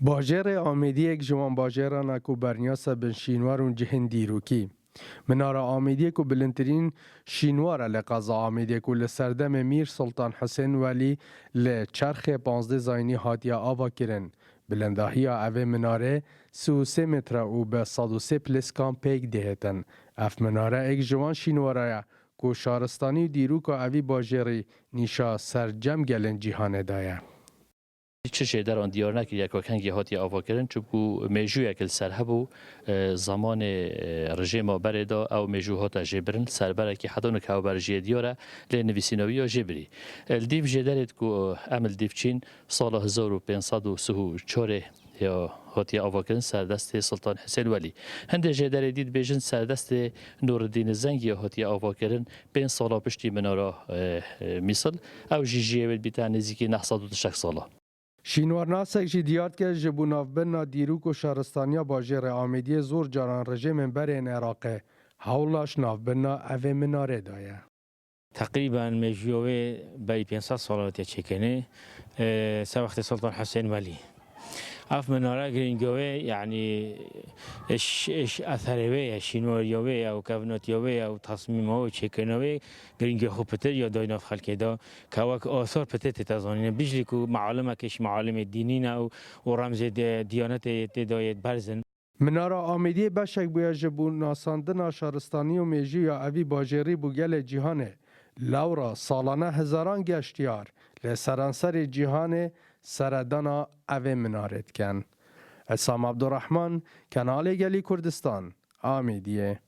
باجر آمیدی یک جوان باجران کو برنیاسا بن شینوار و جهن دیروکی. مناره آمیدی کو بلندترین شینوار لقضا آمیدی کو لسردم میر سلطان حسین ولی لچرخ 15 زاینی هاتیا آوا کرن. بلنداهی اوه مناره 33 متر و به 103 پلسکان پیک دهتن. اف مناره یک جوان شینواره کو شارستانی دیروک اوی باجری نیشا سرجم گلن جیهان دایه. چه در آن دیار نکرد یک وکنگی هاتی آوا کردن چون میجوی اکل سر هبو زمان رژیم بردا او میجو هات جبرن سر برای که حدان که برجی دیاره لنویسینوی یا جبری الدیف جدارت کو عمل دیفچین سال 1534 یا هاتی آوا کردن سر دست سلطان حسین ولی هنده جدار دید بیشن سر دست نوردین زنگی هاتی آوا کردن بین سالا پشتی مناره مثل او جیجیه بیتن نزدیکی 900 ساله. شینوارناسک جی دیارت که جبو نافبرنا دیروک و شهرستانیا باجر آمیدی زور جاران رژیم برین عراقه هولاش نافبرنا اوه مناره دایه. تقریبا مجیوه بای 500 سالات چکنه سوقت سلطان حسین ولی اف مناره گرینگوه یعنی اش اثروه شینواریوه او کوناتیوه او تصمیمه چکنوه گرینگوه خوب پتر یا دایناف خلقه دا که وقت آثار پتر تتزانینه بیشلی که معالمه کش معالم دینینه و رمز دیانت تدایت برزن. مناره آمیدی بشک بویا جبو ناساندنا شهرستانی و میجی یا اوی باجری بو گل جیهانه لورا سالانه هزاران گشتیار لسرانسر جیهانه سردانا اوه منارت کن. اسام عبدالرحمن، کانال گلی کردستان، آمیدیه.